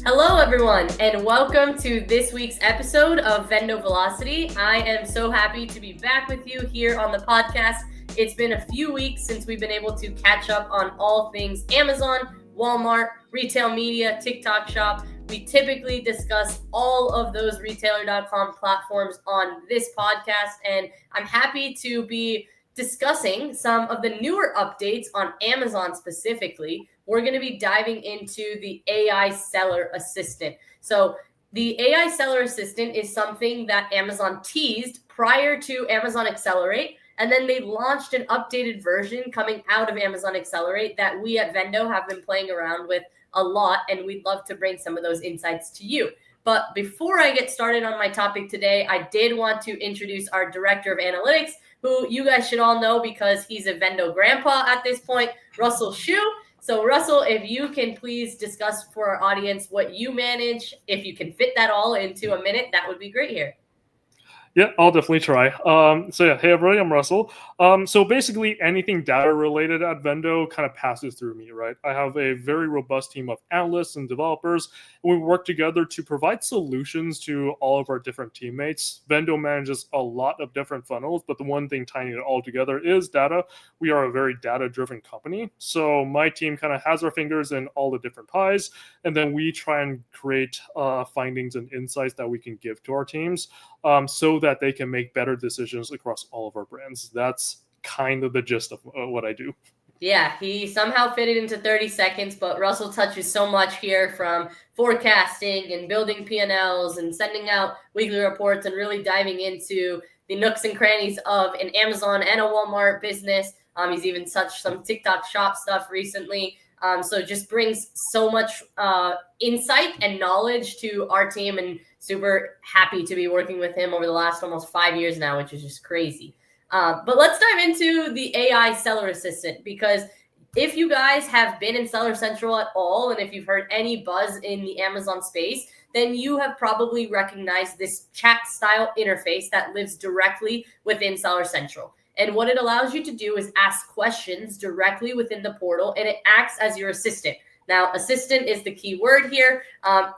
Hello, everyone, and welcome to this week's episode of VENDO Velocity. I am so happy to be back with you here on the podcast. It's been a few weeks since we've been able to catch up on all things Amazon, Walmart, retail media, TikTok shop. We typically discuss all of those retailer.com platforms on this podcast, and I'm happy to be discussing some of the newer updates on Amazon specifically. We're going to be diving into the AI seller assistant. So the AI seller assistant is something that Amazon teased prior to Amazon Accelerate, and then they launched an updated version coming out of Amazon Accelerate that we at Vendo have been playing around with a lot, and we'd love to bring some of those insights to you. But before I get started on my topic today, I did want to introduce our Director of Analytics, who you guys should all know because he's a Vendo grandpa at this point, Russell Hsu. So Russell, if you can please discuss for our audience what you manage, if you can fit that all into a minute, that would be great here. Yeah, I'll definitely try. Hey everybody, I'm Russell. So basically anything data related at Vendo kind of passes through me, right? I have a very robust team of analysts and developers, and we work together to provide solutions to all of our different teammates. Vendo manages a lot of different funnels, but the one thing tying it all together is data. We are a very data-driven company, so my team kind of has our fingers in all the different pies, and then we try and create findings and insights that we can give to our teams. So that they can make better decisions across all of our brands. That's kind of the gist of what I do. Yeah, he somehow fit it into 30 seconds, but Russell touches so much here, from forecasting and building P&Ls and sending out weekly reports and really diving into the nooks and crannies of an Amazon and a Walmart business. He's even touched some TikTok shop stuff recently. So just brings so much insight and knowledge to our team, and super happy to be working with him over the last almost 5 years now, which is just crazy. But let's dive into the AI seller assistant, because if you guys have been in Seller Central at all, and if you've heard any buzz in the Amazon space, then you have probably recognized this chat style interface that lives directly within Seller Central. And what it allows you to do is ask questions directly within the portal, and it acts as your assistant. Now, assistant is the key word here.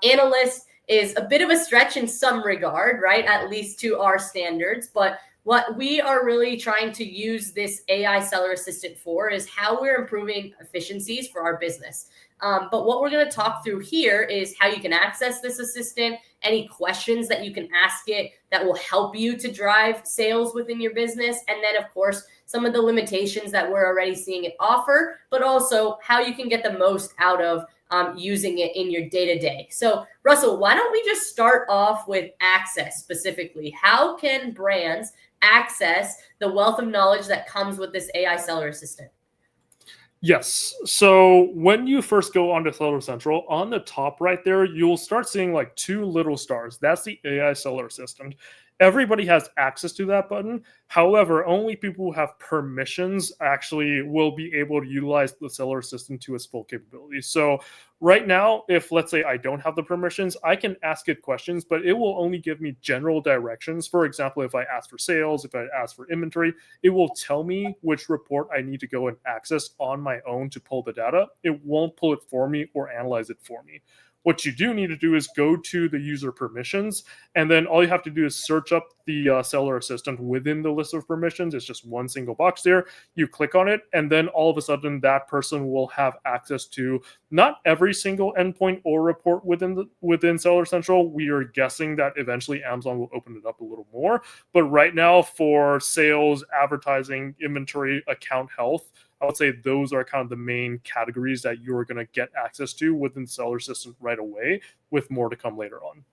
Analyst is a bit of a stretch in some regard, right? At least to our standards. But what we are really trying to use this AI seller assistant for is how we're improving efficiencies for our business. But what we're going to talk through here is how you can access this assistant, any questions that you can ask it that will help you to drive sales within your business, and then, of course, some of the limitations that we're already seeing it offer, but also how you can get the most out of using it in your day-to-day. So, Russell, why don't we just start off with access specifically? How can brands access the wealth of knowledge that comes with this AI seller assistant? Yes. So when you first go onto Seller Central, on the top right there, you'll start seeing like two little stars. That's the AI seller assistant. Everybody has access to that button. However, only people who have permissions actually will be able to utilize the seller assistant to its full capabilities. So right now, if let's say I don't have the permissions, I can ask it questions, but it will only give me general directions. For example, if I ask for sales, if I ask for inventory, it will tell me which report I need to go and access on my own to pull the data. It won't pull it for me or analyze it for me. What you do need to do is go to the user permissions, and then all you have to do is search up the seller assistant within the list of permissions. It's just one single box there. You click on it, and then all of a sudden that person will have access to not every single endpoint or report within Seller Central. We are guessing that eventually Amazon will open it up a little more. But right now, for sales, advertising, inventory, account health, I would say those are kind of the main categories that you're going to get access to within Seller Assistant right away, with more to come later on.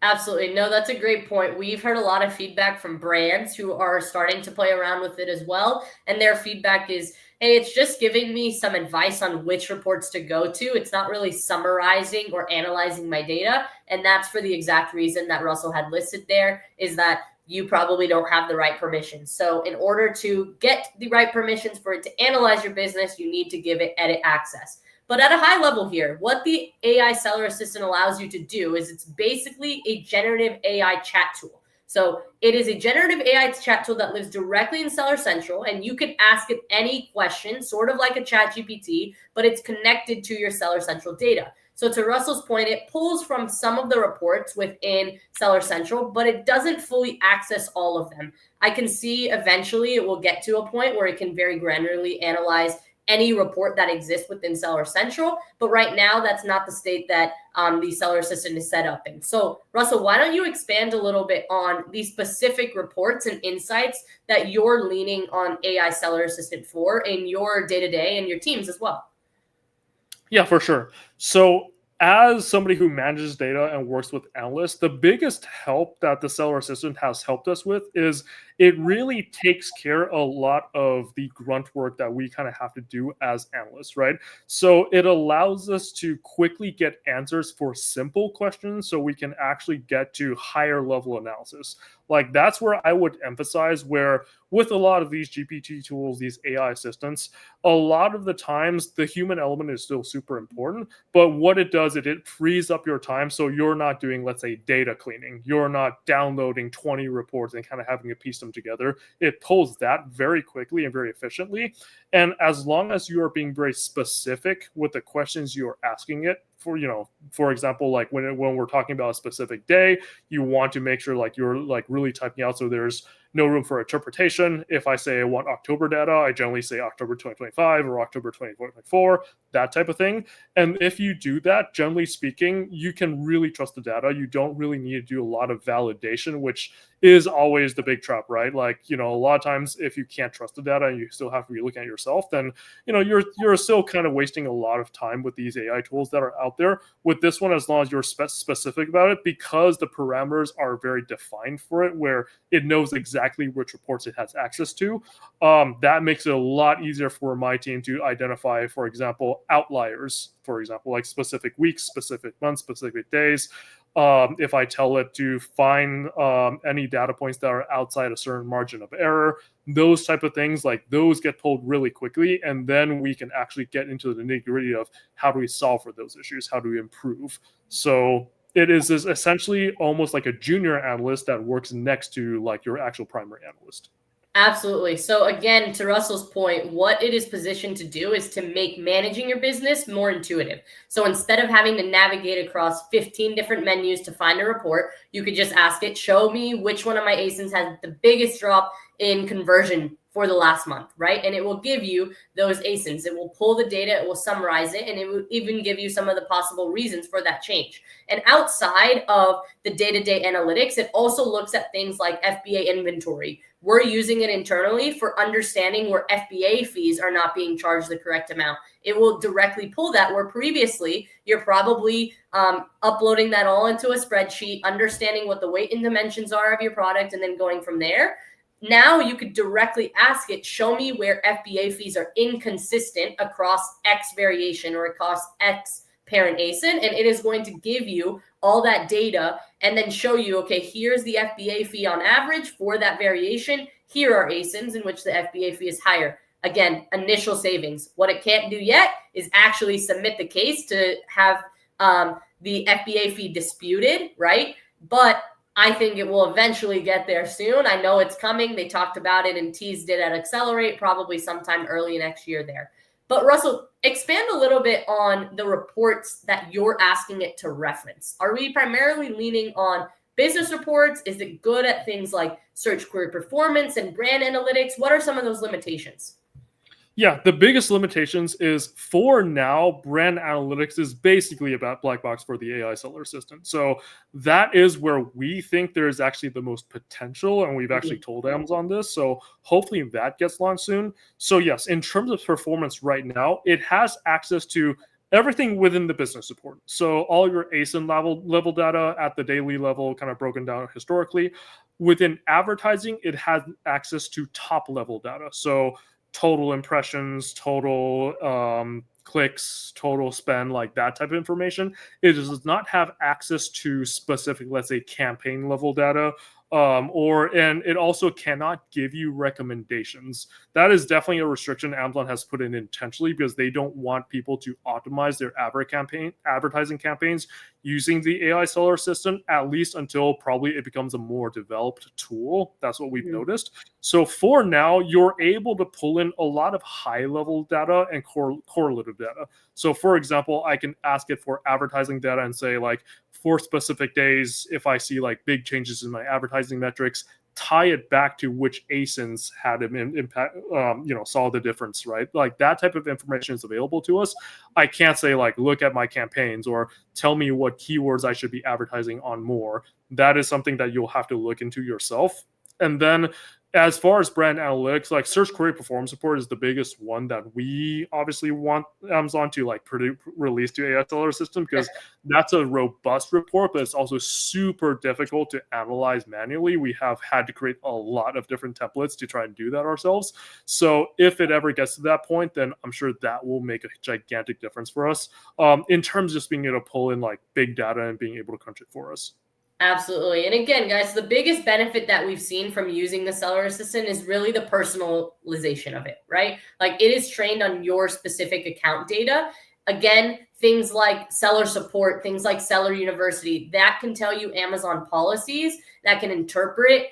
Absolutely. No, that's a great point. We've heard a lot of feedback from brands who are starting to play around with it as well. And their feedback is, hey, it's just giving me some advice on which reports to go to. It's not really summarizing or analyzing my data. And that's for the exact reason that Russell had listed there, is that you probably don't have the right permissions. So in order to get the right permissions for it to analyze your business, you need to give it edit access. But at a high level here, what the AI seller assistant allows you to do is it's basically a generative AI chat tool. So it is a generative AI chat tool that lives directly in Seller Central, and you can ask it any question, sort of like a chat GPT, but it's connected to your Seller Central data. So to Russell's point, it pulls from some of the reports within Seller Central, but it doesn't fully access all of them. I can see eventually it will get to a point where it can very granularly analyze any report that exists within Seller Central. But right now, that's not the state that the Seller Assistant is set up in. So Russell, why don't you expand a little bit on the specific reports and insights that you're leaning on AI Seller Assistant for in your day-to-day and your teams as well? Yeah, for sure. So, as somebody who manages data and works with analysts, the biggest help that the seller assistant has helped us with is it really takes care a lot of the grunt work that we kind of have to do as analysts, right? So, it allows us to quickly get answers for simple questions so we can actually get to higher level analysis. Like, that's where I would emphasize where with a lot of these GPT tools, these AI assistants, a lot of the times the human element is still super important, but what it does it frees up your time so you're not doing, let's say, data cleaning, you're not downloading 20 reports and kind of having to piece them together. It pulls that very quickly and very efficiently, and as long as you are being very specific with the questions you're asking it for, for example, like when we're talking about a specific day, you want to make sure like you're like really typing out so there's no room for interpretation. If I say I want October data, I generally say October 2025 or October 2024, that type of thing. And if you do that, generally speaking, you can really trust the data. You don't really need to do a lot of validation, which is always the big trap, right? Like, a lot of times if you can't trust the data and you still have to be looking at yourself, then, you're still kind of wasting a lot of time with these AI tools that are out there. With this one, as long as you're specific about it, because the parameters are very defined for it, where it knows exactly which reports it has access to, that makes it a lot easier for my team to identify, for example, outliers, for example, like specific weeks, specific months, specific days. If I tell it to find any data points that are outside a certain margin of error, those type of things, like those get pulled really quickly, and then we can actually get into the nitty gritty of how do we solve for those issues, how do we improve. So it is essentially almost like a junior analyst that works next to like your actual primary analyst. Absolutely. So again, to Russell's point, what it is positioned to do is to make managing your business more intuitive. So instead of having to navigate across 15 different menus to find a report, you could just ask it, show me which one of my ASINs has the biggest drop in conversion for the last month, right? And it will give you those ASINs. It will pull the data, it will summarize it, and it will even give you some of the possible reasons for that change. And outside of the day-to-day analytics, it also looks at things like FBA inventory. We're using it internally for understanding where FBA fees are not being charged the correct amount. It will directly pull that, where previously you're probably uploading that all into a spreadsheet, understanding what the weight and dimensions are of your product, and then going from there. Now you could directly ask it, show me where FBA fees are inconsistent across X variation or across X parent ASIN, and it is going to give you all that data and then show you, okay, here's the FBA fee on average for that variation. Here are ASINs in which the FBA fee is higher. Again, initial savings. What it can't do yet is actually submit the case to have the FBA fee disputed, right? But I think it will eventually get there soon. I know it's coming. They talked about it and teased it at Accelerate, probably sometime early next year there. But Russell, expand a little bit on the reports that you're asking it to reference. Are we primarily leaning on business reports? Is it good at things like search query performance and brand analytics? What are some of those limitations? Yeah, the biggest limitations is for now, brand analytics is basically about black box for the AI seller assistant. So that is where we think there is actually the most potential, and we've actually told Amazon this. So hopefully that gets launched soon. So yes, in terms of performance right now, it has access to everything within the business support. So all your ASIN level data at the daily level, kind of broken down historically. Within advertising, it has access to top level data. So total impressions, total clicks, total spend, like that type of information. It does not have access to specific, let's say, campaign level data, And it also cannot give you recommendations. That is definitely a restriction Amazon has put in intentionally because they don't want people to optimize their advertising campaigns using the AI seller assistant, at least until probably it becomes a more developed tool. That's what we've noticed. So for now, you're able to pull in a lot of high level data and correlative data. So for example, I can ask it for advertising data and say, like, for specific days, if I see like big changes in my advertising metrics, tie it back to which ASINs had an impact, saw the difference, right? Like that type of information is available to us. I can't say like, look at my campaigns or tell me what keywords I should be advertising on more. That is something that you'll have to look into yourself. And then as far as brand analytics, like search query performance report is the biggest one that we obviously want Amazon to like release to AI seller system, because that's a robust report, but it's also super difficult to analyze manually. We have had to create a lot of different templates to try and do that ourselves. So if it ever gets to that point, then I'm sure that will make a gigantic difference for us in terms of just being able to pull in like big data and being able to crunch it for us. Absolutely. And again, guys, the biggest benefit that we've seen from using the seller assistant is really the personalization of it, right? Like it is trained on your specific account data. Again, things like seller support, things like seller university, that can tell you Amazon policies, that can interpret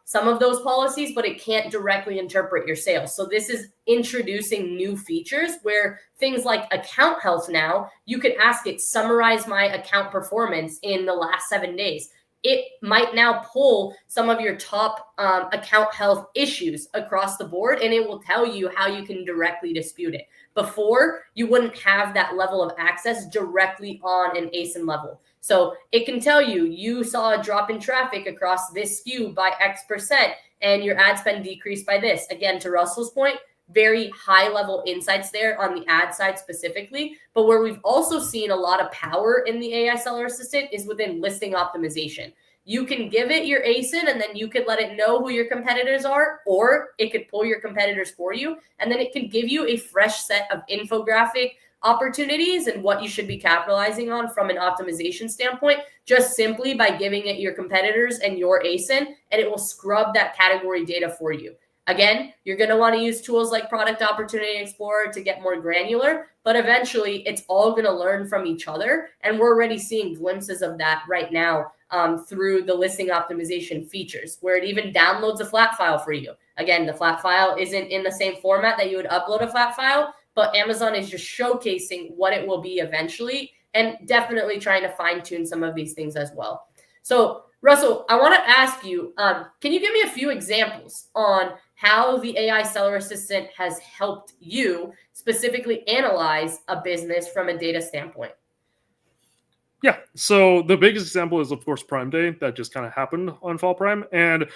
some of those policies, but it can't directly interpret your sales. So this is introducing new features where things like account health now, you could ask it, summarize my account performance in the last 7 days. It might now pull some of your top account health issues across the board, and it will tell you how you can directly dispute it. Before, you wouldn't have that level of access directly on an ASIN level. So it can tell you, you saw a drop in traffic across this SKU by X%, and your ad spend decreased by this. Again, to Russell's point, very high level insights there on the ad side specifically. But where we've also seen a lot of power in the AI seller assistant is within listing optimization. You can give it your ASIN and then you could let it know who your competitors are, or it could pull your competitors for you. And then it can give you a fresh set of infographic opportunities and what you should be capitalizing on from an optimization standpoint, just simply by giving it your competitors and your ASIN, and it will scrub that category data for you. Again, you're going to want to use tools like Product Opportunity Explorer to get more granular, but eventually it's all going to learn from each other. And we're already seeing glimpses of that right now through the listing optimization features, where it even downloads a flat file for you. Again, the flat file isn't in the same format that you would upload a flat file, but Amazon is just showcasing what it will be eventually and definitely trying to fine tune some of these things as well. So Russell, I want to ask you, can you give me a few examples on how the AI seller assistant has helped you specifically analyze a business from a data standpoint? Yeah, so the biggest example is, of course, Prime Day that just kind of happened on Fall Prime. And,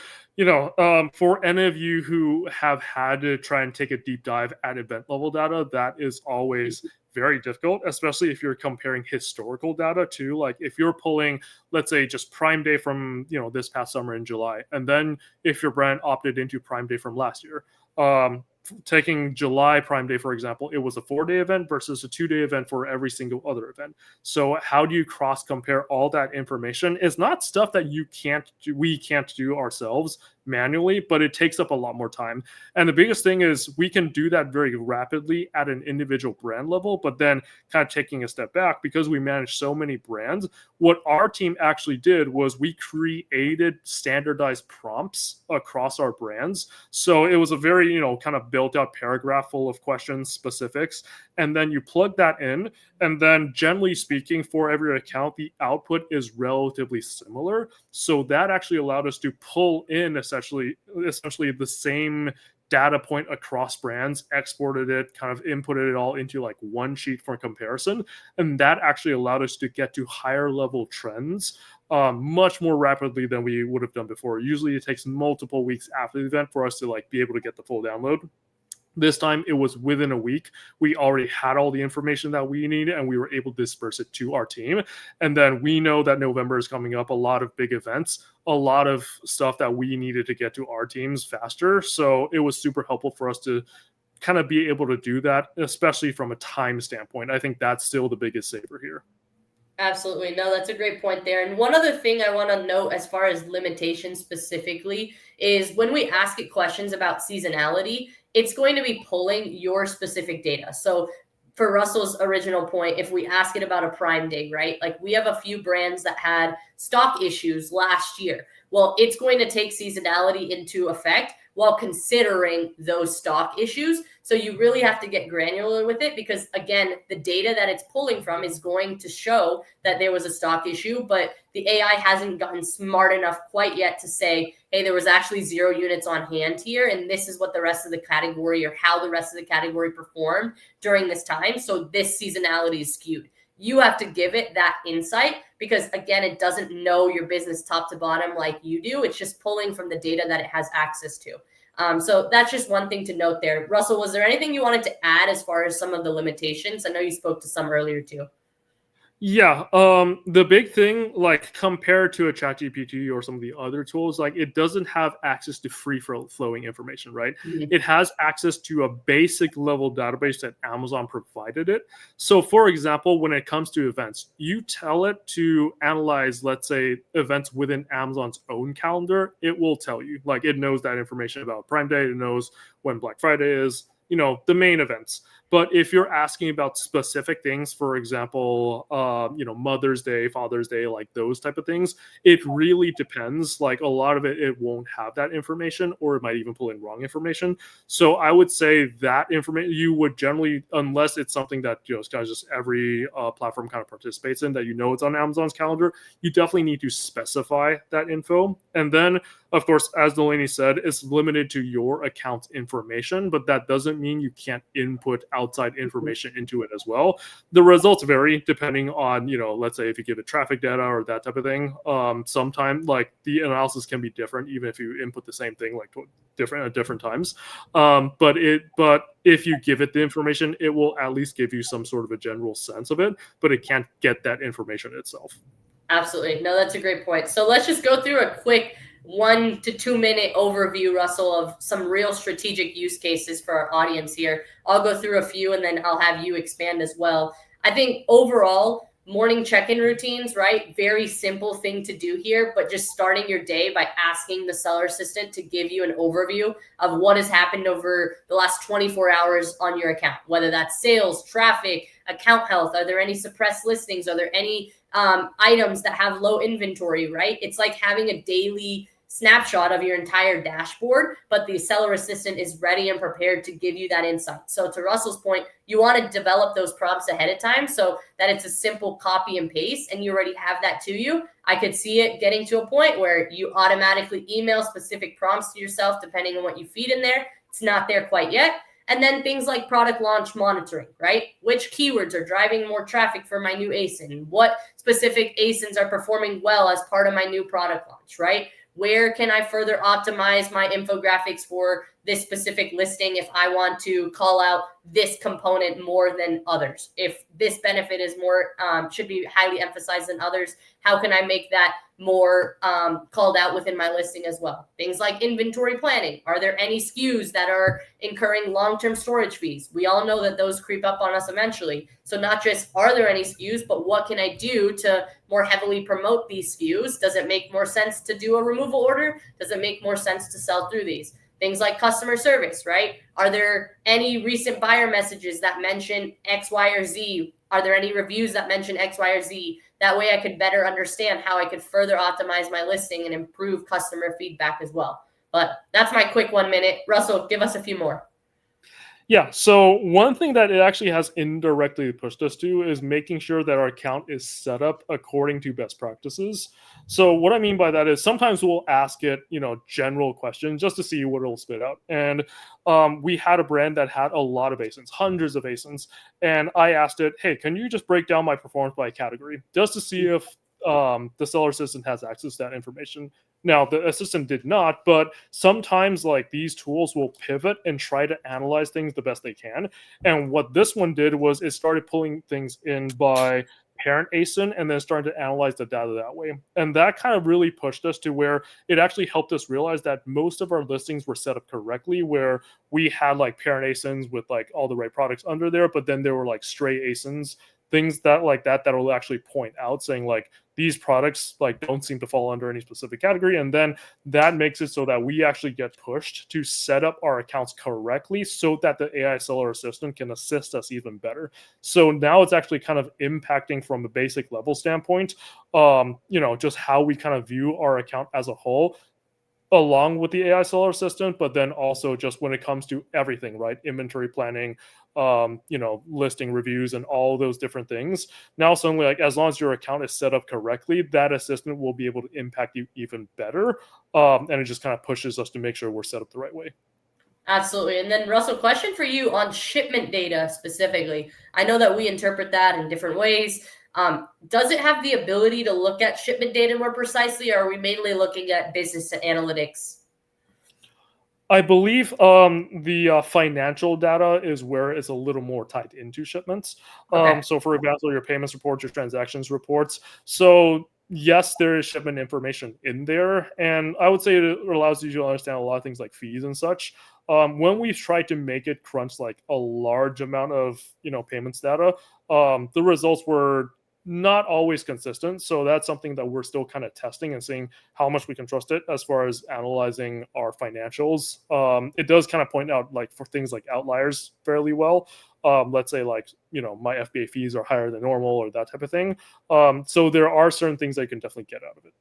for any of you who have had to try and take a deep dive at event level data, that is always very difficult, especially if you're comparing historical data to, like, if you're pulling, let's say, just Prime Day from, this past summer in July, and then if your brand opted into Prime Day from last year. Taking July Prime Day, for example, it was a 4-day event versus a 2-day event for every single other event. So how do you cross compare all that information? It's not stuff that we can't do ourselves manually, but it takes up a lot more time. And the biggest thing is we can do that very rapidly at an individual brand level, but then kind of taking a step back, because we manage so many brands, what our team actually did was we created standardized prompts across our brands. So it was a very, kind of built out paragraph full of questions, specifics, and then you plug that in. And then generally speaking, for every account, the output is relatively similar. So that actually allowed us to pull in essentially the same data point across brands, exported it, kind of inputted it all into like one sheet for comparison. And that actually allowed us to get to higher level trends much more rapidly than we would have done before. Usually it takes multiple weeks after the event for us to like be able to get the full download. This time it was within a week. We already had all the information that we needed and we were able to disperse it to our team. And then we know that November is coming up, a lot of big events, a lot of stuff that we needed to get to our teams faster. So it was super helpful for us to kind of be able to do that, especially from a time standpoint. I think that's still the biggest saver here. Absolutely. No, that's a great point there. And one other thing I want to note as far as limitations specifically is when we ask it questions about seasonality, it's going to be pulling your specific data. So for Russell's original point, if we ask it about a Prime Day, right? Like we have a few brands that had stock issues last year. Well, it's going to take seasonality into effect while considering those stock issues. So you really have to get granular with it because, again, the data that it's pulling from is going to show that there was a stock issue, but the AI hasn't gotten smart enough quite yet to say, hey, there was actually 0 units on hand here, and this is what the rest of the category or how the rest of the category performed during this time. So this seasonality is skewed. You have to give it that insight because, again, it doesn't know your business top to bottom like you do. It's just pulling from the data that it has access to. So that's just one thing to note there. Russell, was there anything you wanted to add as far as some of the limitations? I know you spoke to some earlier too. Yeah, the big thing, like compared to a ChatGPT or some of the other tools, like it doesn't have access to flowing information, right? Mhm. It has access to a basic level database that Amazon provided it. So, for example, when it comes to events, you tell it to analyze, let's say, events within Amazon's own calendar, it will tell you. Like it knows that information about Prime Day, it knows when Black Friday is, the main events. But if you're asking about specific things, for example, Mother's Day, Father's Day, like those type of things, it really depends. Like a lot of it, it won't have that information, or it might even pull in wrong information. So I would say that information you would generally, unless it's something that just every platform kind of participates in, that it's on Amazon's calendar, you definitely need to specify that info. And then, of course, as Delaney said, it's limited to your account information, but that doesn't mean you can't input outside information into it as well. The results vary depending on, let's say if you give it traffic data or that type of thing. Sometimes like the analysis can be different, even if you input the same thing like different at different times. But if you give it the information, it will at least give you some sort of a general sense of it, but it can't get that information itself. Absolutely. No, that's a great point. So let's just go through a quick 1 to 2 minute overview, Russell, of some real strategic use cases for our audience here. I'll go through a few and then I'll have you expand as well. I think overall, morning check-in routines, right? Very simple thing to do here, but just starting your day by asking the seller assistant to give you an overview of what has happened over the last 24 hours on your account, whether that's sales, traffic, account health. Are there any suppressed listings? Are there any items that have low inventory, right? It's like having a daily snapshot of your entire dashboard, but the seller assistant is ready and prepared to give you that insight. So to Russell's point, you want to develop those prompts ahead of time so that it's a simple copy and paste and you already have that to you. I could see it getting to a point where you automatically email specific prompts to yourself depending on what you feed in there. It's not there quite yet. And then things like product launch monitoring, right? Which keywords are driving more traffic for my new ASIN? What specific ASINs are performing well as part of my new product launch, right? Where can I further optimize my infographics for this specific listing if I want to call out this component more than others? If this benefit is more, should be highly emphasized than others, how can I make that more called out within my listing as well? Things like inventory planning. Are there any SKUs that are incurring long-term storage fees? We all know that those creep up on us eventually. So not just are there any SKUs, but what can I do to more heavily promote these SKUs? Does it make more sense to do a removal order? Does it make more sense to sell through these? Things like customer service, right? Are there any recent buyer messages that mention X, Y, or Z? Are there any reviews that mention X, Y, or Z? That way I could better understand how I could further optimize my listing and improve customer feedback as well. But that's my quick 1 minute. Russell, give us a few more. Yeah, so one thing that it actually has indirectly pushed us to is making sure that our account is set up according to best practices. So what I mean by that is sometimes we'll ask it, general questions just to see what it'll spit out. And we had a brand that had a lot of ASINs, hundreds of ASINs, and I asked it, "Hey, can you just break down my performance by category, just to see if the seller assistant has access to that information?" Now, the assistant did not, but sometimes like these tools will pivot and try to analyze things the best they can. And what this one did was it started pulling things in by parent ASIN and then starting to analyze the data that way. And that kind of really pushed us to where it actually helped us realize that most of our listings were set up correctly, where we had like parent ASINs with like all the right products under there, but then there were like stray ASINs things that like that will actually point out saying like these products like don't seem to fall under any specific category, and then that makes it so that we actually get pushed to set up our accounts correctly so that the AI seller assistant can assist us even better. So now it's actually kind of impacting from a basic level standpoint, just how we kind of view our account as a whole, along with the AI seller assistant, but then also just when it comes to everything, right? Inventory planning, listing reviews, and all those different things. Now, suddenly, like as long as your account is set up correctly, that assistant will be able to impact you even better. And it just kind of pushes us to make sure we're set up the right way. Absolutely. And then, Russell, question for you on shipment data specifically. I know that we interpret that in different ways. Does it have the ability to look at shipment data more precisely, or are we mainly looking at business analytics? I believe the financial data is where it's a little more tied into shipments. Okay. So, for example, your payments reports, your transactions reports. So, yes, there is shipment information in there, and I would say it allows you to understand a lot of things like fees and such. When we've tried to make it crunch like a large amount of payments data, the results were not always consistent. So that's something that we're still kind of testing and seeing how much we can trust it as far as analyzing our financials. It does kind of point out like for things like outliers fairly well. Let's say like my FBA fees are higher than normal or that type of thing. So there are certain things that you can definitely get out of it.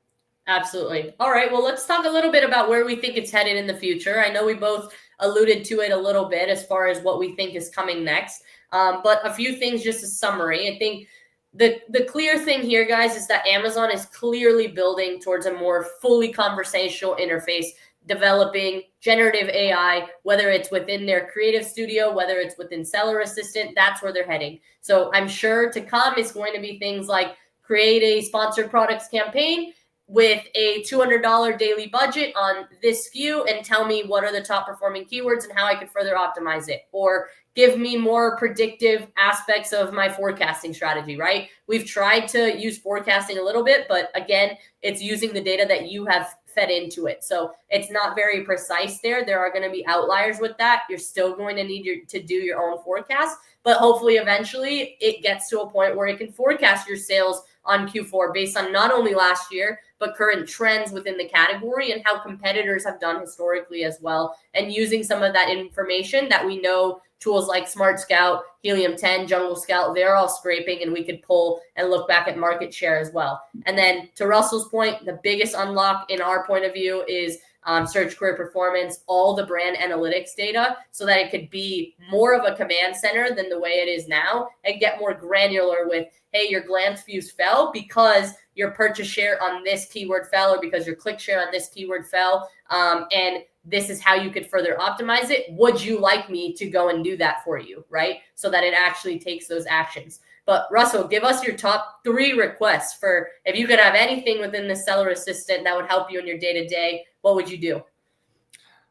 Absolutely. All right. Well, let's talk a little bit about where we think it's headed in the future. I know we both alluded to it a little bit as far as what we think is coming next. But a few things, just a summary. I think the clear thing here, guys, is that Amazon is clearly building towards a more fully conversational interface, developing generative AI, whether it's within their creative studio, whether it's within Seller Assistant, that's where they're heading. So I'm sure to come is going to be things like create a sponsored products campaign with a $200 daily budget on this SKU and tell me what are the top performing keywords and how I could further optimize it, or give me more predictive aspects of my forecasting strategy, right? We've tried to use forecasting a little bit, but again, it's using the data that you have fed into it. So it's not very precise there. There are going to be outliers with that. You're still going to need to do your own forecast, but hopefully eventually it gets to a point where it can forecast your sales on Q4 based on not only last year, but current trends within the category and how competitors have done historically as well. And using some of that information that we know tools like Smart Scout, Helium 10, Jungle Scout, they're all scraping, and we could pull and look back at market share as well. And then to Russell's point, the biggest unlock in our point of view is search query performance, all the brand analytics data, so that it could be more of a command center than the way it is now, and get more granular with, hey, your glance views fell because your purchase share on this keyword fell, or because your click share on this keyword fell, and this is how you could further optimize it. Would you like me to go and do that for you, right? So that it actually takes those actions. But Russell, give us your top 3 requests for if you could have anything within the Seller Assistant that would help you in your day-to-day, what would you do?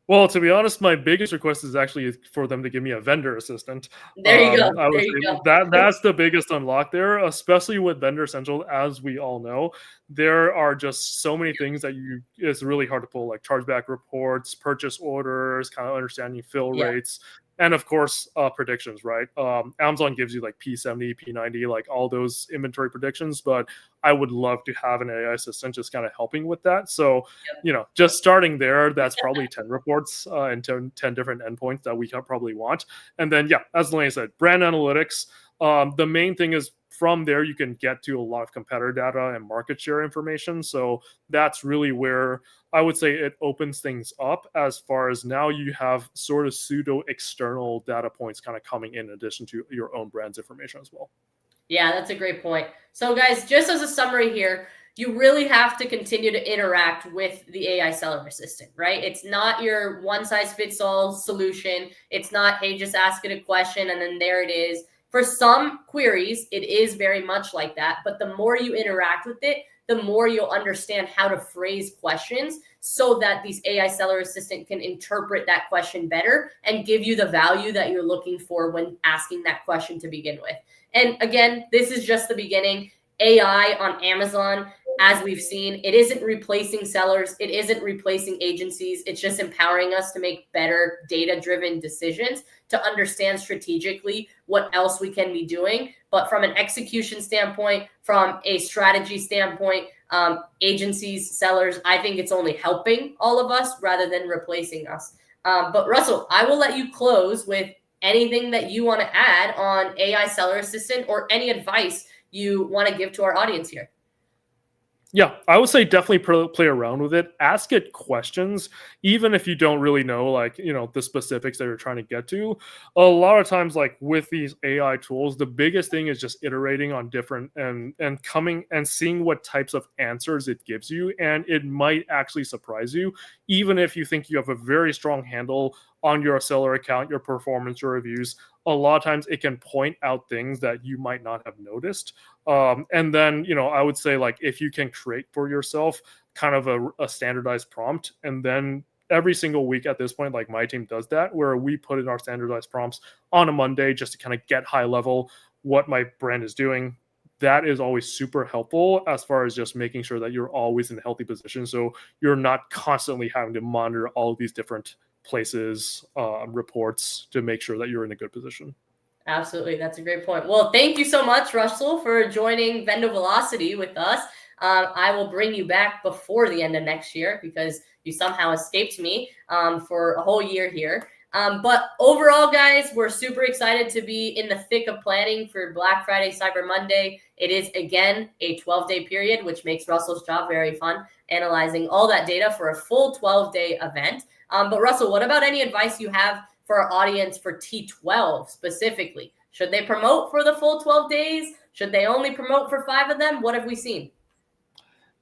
Well, to be honest, my biggest request is actually for them to give me a vendor assistant. There you go. I would There you say go. that's the biggest unlock there, especially with Vendor Central. As we all know, there are just so many things that it's really hard to pull, like chargeback reports, purchase orders, kind of understanding fill Yeah. rates, and of course predictions. Right? Amazon gives you like P70, P90, like all those inventory predictions, but I would love to have an AI assistant just kind of helping with that. So just starting there, that's probably 10 reports and 10 different endpoints that we probably want. And then, yeah, as Delaney said, brand analytics. The main thing is from there, you can get to a lot of competitor data and market share information. So that's really where I would say it opens things up, as far as now you have sort of pseudo external data points kind of coming in addition to your own brand's information as well. Yeah, that's a great point. So guys, just as a summary here, you really have to continue to interact with the AI seller assistant, right? It's not your one size fits all solution. It's not, hey, just ask it a question and then there it is. For some queries, it is very much like that. But the more you interact with it, the more you'll understand how to phrase questions so that these AI seller assistant can interpret that question better and give you the value that you're looking for when asking that question to begin with. And again, this is just the beginning. AI on Amazon as we've seen, it isn't replacing sellers. It isn't replacing agencies. It's just empowering us to make better data-driven decisions, to understand strategically what else we can be doing. But from an execution standpoint, from a strategy standpoint, agencies, sellers, I think it's only helping all of us rather than replacing us. But Russell, I will let you close with anything that you want to add on AI Seller Assistant or any advice you want to give to our audience here. Yeah, I would say definitely play around with it. Ask it questions, even if you don't really know, like, the specifics that you're trying to get to. A lot of times, like with these AI tools, the biggest thing is just iterating on different and coming and seeing what types of answers it gives you. And it might actually surprise you, even if you think you have a very strong handle on your seller account, your performance, your reviews. A lot of times it can point out things that you might not have noticed. And then, I would say, like, if you can create for yourself kind of a standardized prompt, and then every single week at this point, like my team does that, where we put in our standardized prompts on a Monday just to kind of get high level what my brand is doing. That is always super helpful as far as just making sure that you're always in a healthy position. So you're not constantly having to monitor all of these different places, reports to make sure that you're in a good position. Absolutely. That's a great point. Well, thank you so much, Russell, for joining Vendo Velocity with us. I will bring you back before the end of next year because you somehow escaped me for a whole year here. But overall, guys, we're super excited to be in the thick of planning for Black Friday, Cyber Monday. It is, again, a 12-day period, which makes Russell's job very fun, analyzing all that data for a full 12-day event. But Russell, what about any advice you have for our audience for T12 specifically? Should they promote for the full 12 days? Should they only promote for 5 of them? What have we seen?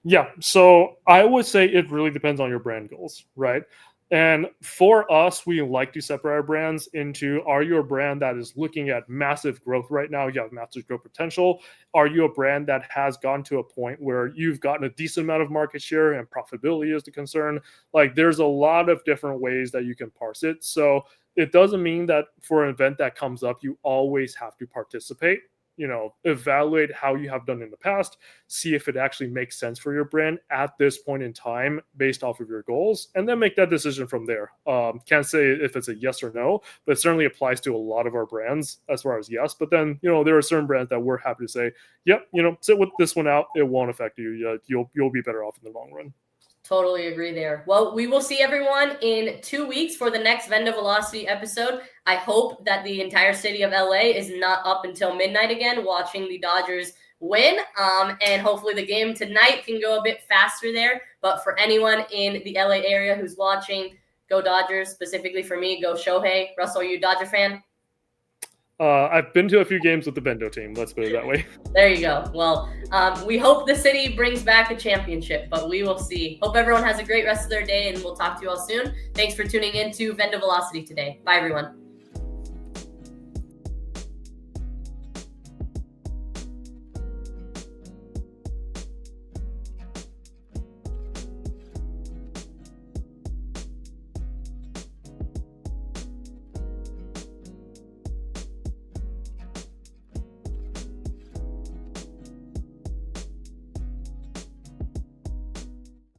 Yeah, so I would say it really depends on your brand goals, right? And for us, we like to separate our brands into, are you a brand that is looking at massive growth right now? You have massive growth potential. Are you a brand that has gotten to a point where you've gotten a decent amount of market share and profitability is the concern? Like, there's a lot of different ways that you can parse it. So it doesn't mean that for an event that comes up, you always have to participate. Evaluate how you have done in the past, see if it actually makes sense for your brand at this point in time based off of your goals, and then make that decision from there. Can't say if it's a yes or no, but it certainly applies to a lot of our brands as far as yes. But then, there are certain brands that we're happy to say, yep, sit with this one out. It won't affect you. You'll be better off in the long run. Totally agree there. Well, we will see everyone in 2 weeks for the next Vendo Velocity episode. I hope that the entire city of LA is not up until midnight again watching the Dodgers win. And hopefully the game tonight can go a bit faster there. But for anyone in the LA area who's watching, go Dodgers. Specifically for me, go Shohei. Russell, are you a Dodger fan? I've been to a few games with the VENDO team. Let's put it that way. There you go. Well, we hope the city brings back a championship, but we will see. Hope everyone has a great rest of their day, and we'll talk to you all soon. Thanks for tuning in to Vendo Velocity today. Bye, everyone.